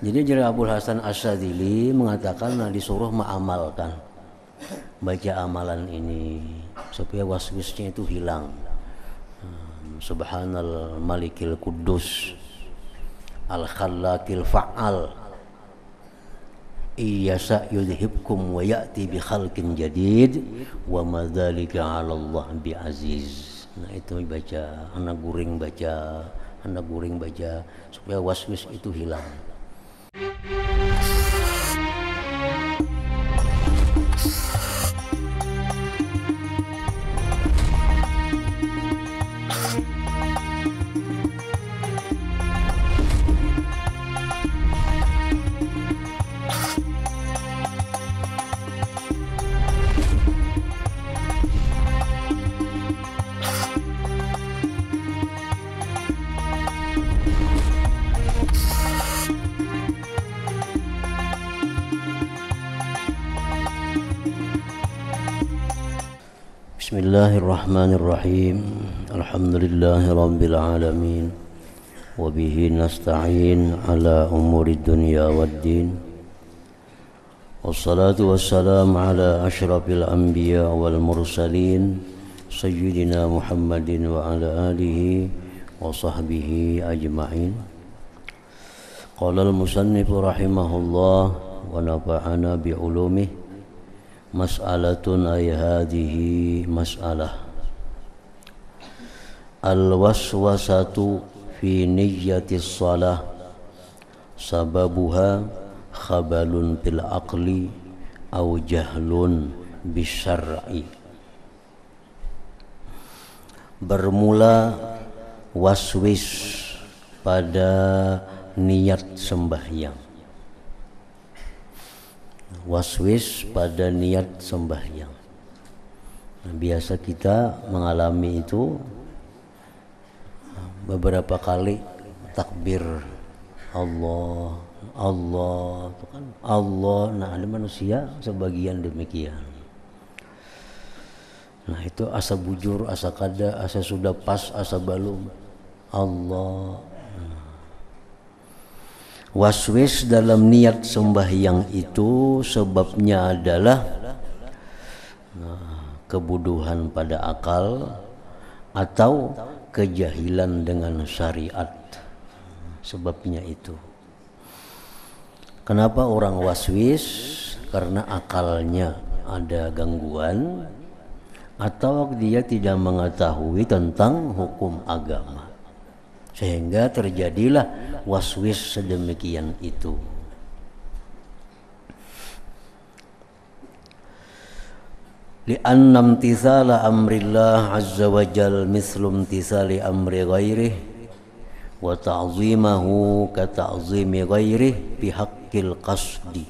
Jadi Jari Abul Hasan Asyadzili mengatakan disuruh mengamalkan, baca amalan ini supaya waswisnya itu hilang. Subhanal Malikil Quddus Al Khallaqil Fa'al Iyasa yudhibkum wa ya'ti bi khalqin jadid wa ma dzalika 'ala Allah bi aziz. Nah itu baca, anak guring baca supaya waswis itu hilang. Bismillahirrahmanirrahim. Alhamdulillahi rabbil alamin. Wa bihi nasta'in ala umuri dunya waddin. Wassalatu wassalamu ala asyrafil anbiya wal mursalin sayyidina Muhammadin wa ala alihi wa sahbihi ajma'in. Qala al-musannif rahimahullah wa nafa'ana bi ulumihi. Mas'alatun ay hadhihi mas'alah al-waswasatu fi niyyatis shalah sababuha khabalun fil aqli aw jahlun bisyar'i. Bermula waswis pada niat sembahyang. Waswis pada niat sembahyang. Biasa kita mengalami itu beberapa kali takbir Allah, Allah, itu kan Allah. Nah ada manusia sebagian demikian. Nah itu asa bujur, asa kada, asa sudah pas, asa balum. Allah. Waswis dalam niat sembahyang itu sebabnya adalah kebuduhan pada akal atau kejahilan dengan syariat. Sebabnya itu. Kenapa orang waswis? Karena akalnya ada gangguan atau dia tidak mengetahui tentang hukum agama. Sehingga terjadilah waswis sedemikian itu. Li'anna imtithala amrillah azza wa jal mislu imtithali amri ghairih wa ta'zimahu ka ta'zimi ghairih bihaqqil qasdi.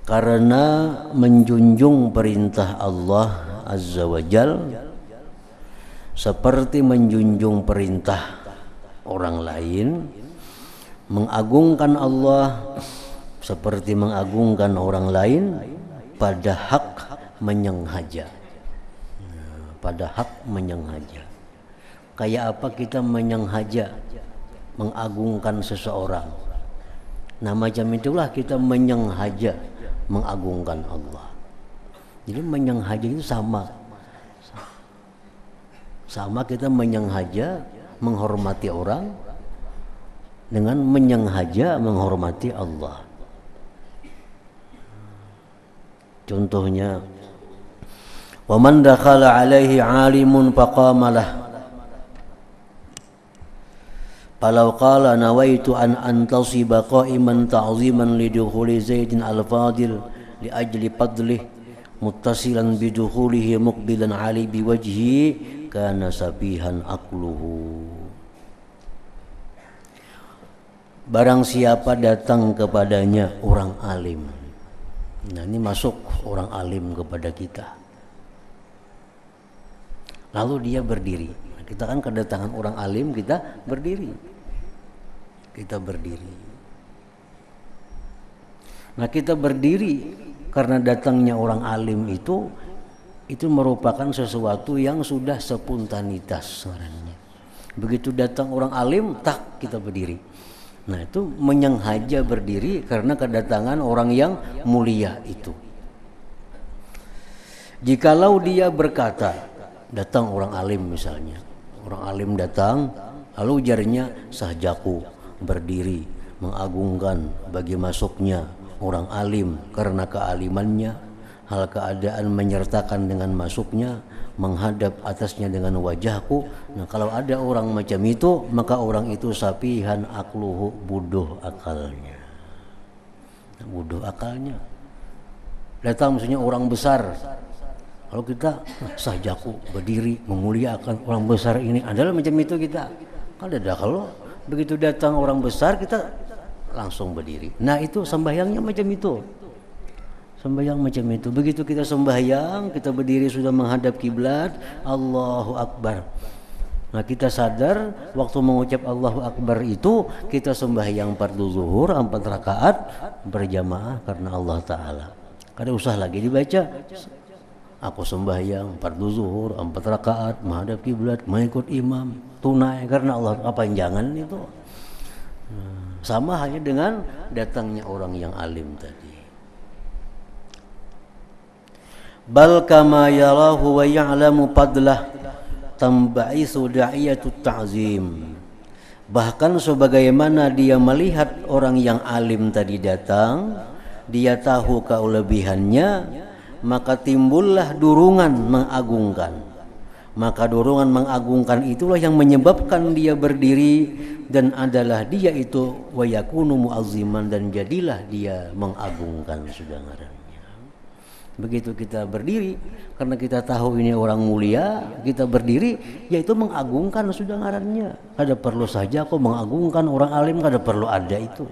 Karena menjunjung perintah Allah azza wa jal seperti menjunjung perintah orang lain, mengagungkan Allah seperti mengagungkan orang lain pada hak menyengaja. Pada hak menyengaja. Kayak apa kita menyengaja mengagungkan seseorang? Nah macam itulah kita menyengaja mengagungkan Allah. Jadi menyengaja itu sama kita menyengaja menghormati orang dengan menyengaja menghormati Allah. Contohnya, wa man dakhala alaihi alimun faqamalah falau qala nawaitu an antasiba qa'iman ta'ziman lidukhuli Zaidin al-Fadil li ajli fadlih muttasilan bidukhulihi muqbilan ali biwajhi kana sabihan akluhu. Barang siapa datang kepadanya orang alim. Nah ini masuk orang alim kepada kita. Lalu dia berdiri. Kita kan kedatangan orang alim, kita berdiri. Kita berdiri. Nah kita berdiri karena datangnya orang alim itu merupakan sesuatu yang sudah spontanitas sebenarnya. Begitu datang orang alim, tak kita berdiri. Nah itu menyengaja berdiri karena kedatangan orang yang mulia itu. Jikalau dia berkata, datang orang alim misalnya, orang alim datang, lalu ujarnya sahjaku berdiri mengagungkan bagi masuknya orang alim karena kealimannya, hal keadaan menyertakan dengan masuknya, menghadap atasnya dengan wajahku. Nah kalau ada orang macam itu, maka orang itu sapihan akluhu, bodoh akalnya. Bodoh akalnya. Datang maksudnya orang besar. Kalau kita sahjaku berdiri memuliakan orang besar ini adalah macam itu kita. Kalau begitu datang orang besar kita langsung berdiri. Nah itu sembahyangnya macam itu. Sembahyang macam itu. Begitu kita sembahyang, kita berdiri sudah menghadap kiblat, Allahu Akbar. Nah kita sadar waktu mengucap Allahu Akbar itu kita sembahyang fardu zuhur 4 rakaat berjamaah karena Allah Ta'ala. Kada usah lagi dibaca. Aku sembahyang fardu zuhur 4 rakaat menghadap kiblat mengikut imam tunai karena Allah. Apa yang jangan itu? Sama hanya dengan datangnya orang yang alim tadi. Bal kama yarahu wa ya'lamu fadlah tambaisu da'iyatut ta'zim. Bahkan sebagaimana dia melihat orang yang alim tadi datang, dia tahu kelebihannya, maka timbullah dorongan mengagungkan. Maka dorongan mengagungkan itulah yang menyebabkan dia berdiri, dan adalah dia itu wa yakunu mu'azziman, dan jadilah dia mengagungkan sudah ngarannya. Begitu kita berdiri karena kita tahu ini orang mulia, kita berdiri yaitu mengagungkan sudah ngarannya. Kada perlu saja kok mengagungkan orang alim, kada perlu ada itu.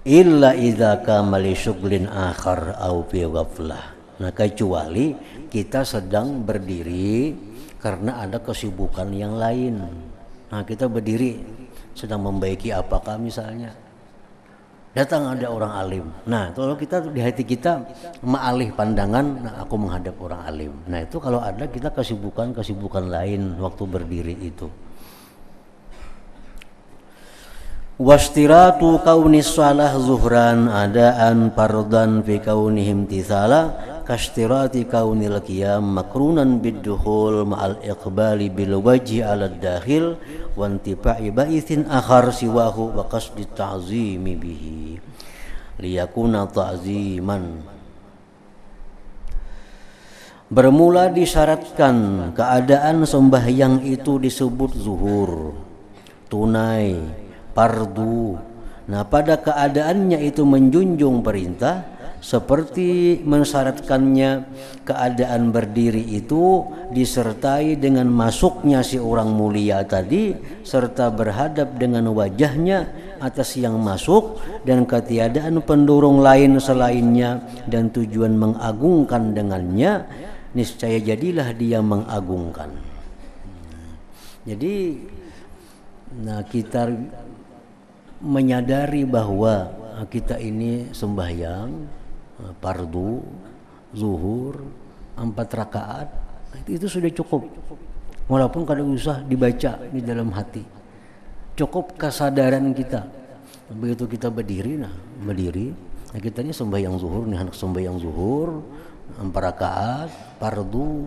Illa idza kamali syughlin akhar au fi ghaflah. Nah kecuali kita sedang berdiri karena ada kesibukan yang lain. Nah kita berdiri sedang membaiki apakah misalnya, datang ada orang alim. Nah kalau kita di hati kita mengalih pandangan, nah aku menghadap orang alim. Nah itu kalau ada kita kesibukan lain waktu berdiri itu. Wastiratu kaunis salah zuhran adaan fardan fi kaunihim tisala kastirati kaunil qiyam makrunan biddukhul ma'al iqbali bil wajhi 'ala dakhil wa intifa'i ba'ithin akhar siwahu wa qasdi ta'zimi bihi liyakuna ta'ziman. Bermula disyaratkan keadaan sembahyang itu disebut zuhur, tunai, fardu. Nah pada keadaannya itu menjunjung perintah, seperti mensyaratkannya keadaan berdiri itu disertai dengan masuknya si orang mulia tadi, serta berhadap dengan wajahnya atas yang masuk, dan ketiadaan pendorong lain selainnya, dan tujuan mengagungkan dengannya, niscaya jadilah dia mengagungkan. Jadi nah kita menyadari bahwa kita ini sembahyang fardu zuhur 4 rakaat itu sudah cukup, walaupun kada usah dibaca di dalam hati, cukup kesadaran kita. Begitu kita berdiri, nah kita ini sembahyang zuhur nih, anak sembahyang zuhur 4 rakaat fardu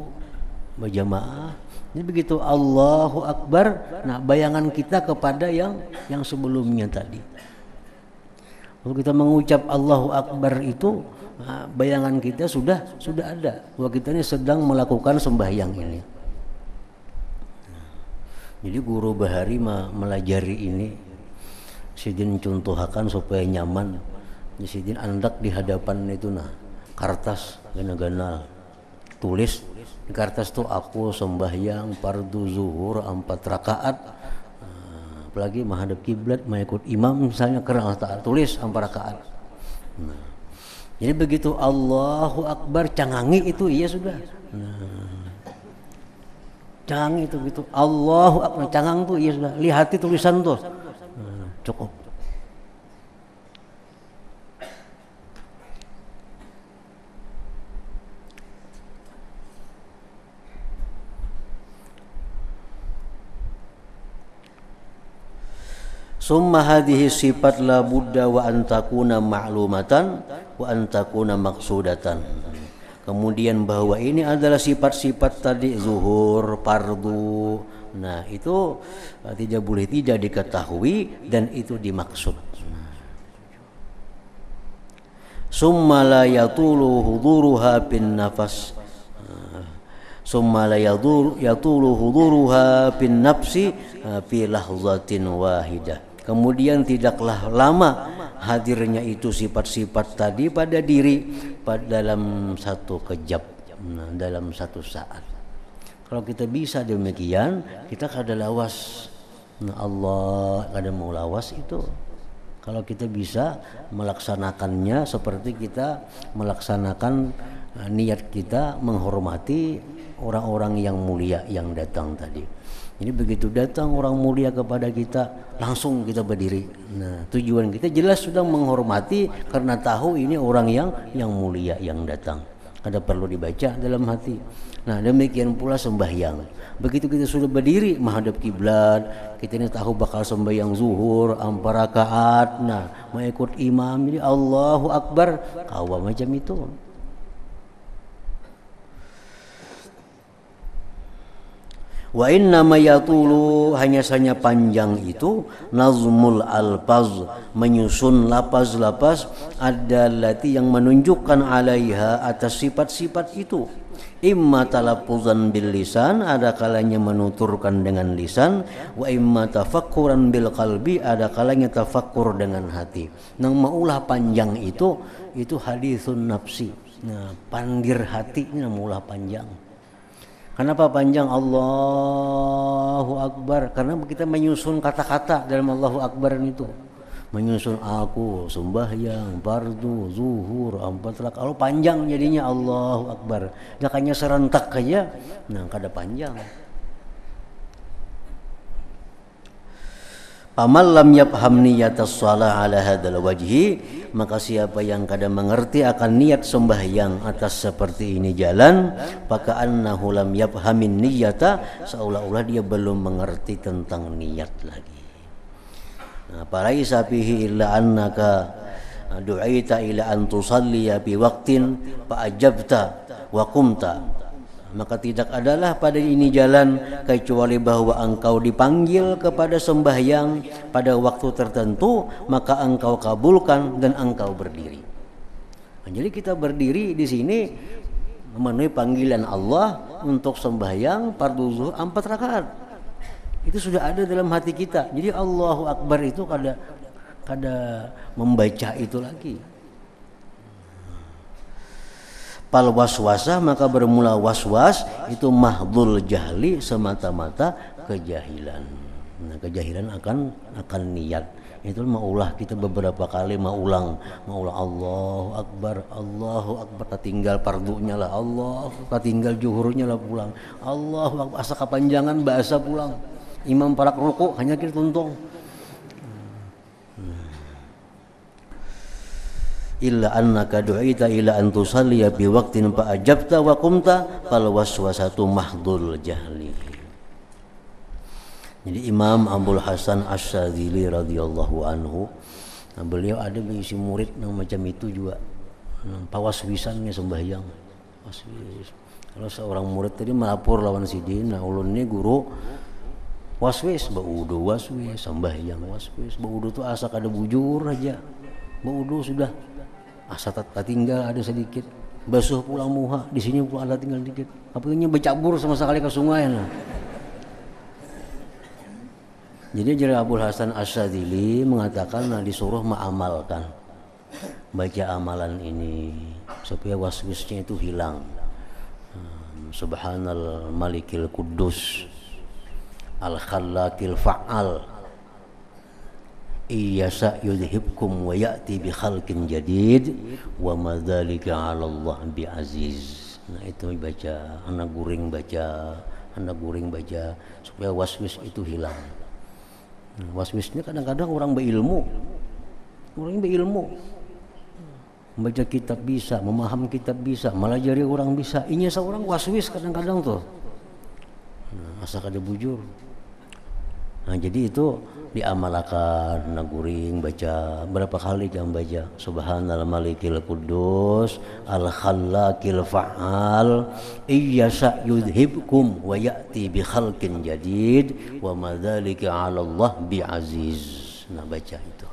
berjamaah. Jadi begitu Allahu Akbar, nah bayangan kita kepada yang sebelumnya tadi. Kalau kita mengucap Allahu Akbar itu, nah, bayangan kita sudah ada bahwa kita ini sedang melakukan sembahyang ini. Jadi guru bahari melajari ini, sidin contohakan supaya nyaman. Sidin andak di hadapan itu nah kertas gana-gana tulis di kertas tuh aku sembahyang fardu zuhur 4 rakaat, apalagi menghadap kiblat mengikut imam misalnya karena Allah Ta'ala, tulis 4 rakaat. Jadi begitu Allahu Akbar cangangi itu iya sudah. Cangangi itu gitu Allahu Akbar cangang tuh iya sudah, lihati tulisan tuh cukup. Summa hadhihi sifat la budda wa antakuna ma'lumatan wa antakuna maqsudatan. Kemudian bahwa ini adalah sifat-sifat tadi zuhur, fardu. Nah, itu tidak boleh tidak diketahui dan itu dimaksud. Summa la yatulu huduruha bin nafas. Summa la yatulu huduruha bin nafsi fi lahzatin wahidah. Kemudian tidaklah lama hadirnya itu sifat-sifat tadi pada diri dalam satu kejap, dalam satu saat. Kalau kita bisa demikian, kita kada lawas. Allah kada mau lawas itu. Kalau kita bisa melaksanakannya seperti kita melaksanakan niat kita menghormati orang-orang yang mulia yang datang tadi. Jadi begitu datang orang mulia kepada kita, langsung kita berdiri. Nah, tujuan kita jelas sudah menghormati karena tahu ini orang yang mulia yang datang. Ada perlu dibaca dalam hati. Nah, demikian pula sembahyang. Begitu kita sudah berdiri menghadap kiblat, kita ini tahu bakal sembahyang zuhur 4 rakaat. Nah, mengikut imam jadi Allahu Akbar, kawa macam itu. Wa inna ma yatulu, hanya saja panjang itu nazmul alfaz, menyusun lapaz-lapaz adallati yang menunjukkan alaiha atas sifat-sifat itu. Imma talaffuzan bil lisan, ada kalanya menuturkan dengan lisan, wa imma tafakkuran bil qalbi, ada kalanya tafakkur dengan hati. Nang maulah panjang itu haditsun nafsi. Nah, pandir hati ini maulah panjang. Kenapa panjang Allahu Akbar? Karena kita menyusun kata-kata dalam Allahu Akbar itu. Menyusun aku, sembahyang, fardu, zuhur, 4 rakaat. Kalau panjang jadinya Allahu Akbar. Makanya serentak aja, nah kada panjang. Faman lam yafham niyatas shalah ala hadzal wajhi, maka siapa yang kada mengerti akan niat sembahyang atas seperti ini jalan, maka annahu lam yafhamin niyata, seolah-olah dia belum mengerti tentang niat lagi. Nah, falaisa fihi illa annaka du'aita ila an tusalliya bi waqtin fa ajabta wa qumta. Maka tidak adalah pada ini jalan kecuali bahwa engkau dipanggil kepada sembahyang pada waktu tertentu, maka engkau kabulkan dan engkau berdiri. Nah, jadi kita berdiri di sini memenuhi panggilan Allah untuk sembahyang fardu zuhur 4 rakaat. Itu sudah ada dalam hati kita. Jadi Allahu Akbar itu kada membaca itu lagi. Pal waswasah, maka bermula waswas itu mahdhul jahli, semata-mata kejahilan. Nah, kejahilan akan niat. Itu maulah kita beberapa kali maulang Allahu Akbar, tinggal fardunya lah Allah, tinggal zuhurnya lah pulang. Allahu Akbar, asa kepanjangan bahasa pulang. Imam parak ruku hanya kita tuntung. Illa annaka du'ita ila an tusalliya bi waqtin fa ajabta wa qumta fal waswasatu mahdhul jahli. Jadi Imam Abdul Hasan Asy-Syadzili radhiyallahu anhu, beliau ada mengisi murid yang macam itu juga, pawaswisannya sembahyang. Waswis. Kalau seorang murid tadi melapor lawan sidin, nah ulun ini guru waswis, baudu waswis, sembahyang waswis, baudu tu asa kada bujur aja. Baudu sudah asa tinggal ada sedikit, basuh pulang muha, di sini pula ada tinggal dikit. Apalagi bercabur sama sekali ke sungai lah. Jadi Jari Abdul Hasan Asy-Syadzili mengatakan, nah disuruh mengamalkan, baca amalan ini supaya waswisnya itu hilang. Subhanal Malikil Quddus Al Khallaqil Fa'al, iyasa yudhibkum wa ya'ti bi khalqin jadid wa madzalika 'ala Allah bi aziz. Nah itu baca, anak guring baca supaya waswis itu hilang. Nah, waswisnya kadang-kadang orang berilmu membaca kitab bisa, memaham kitab bisa, melajari orang bisa, inya seorang waswis kadang-kadang tuh. Nah, asa kada bujur. Nah, jadi itu diamalkan naguring baca berapa kali jam baca subhanal malikil quddus al khallaqil fa'al iyyasa yudhibkum wa ya'ti bi khalqin jadid wa madzalika 'ala Allah bi aziz. Nah baca itu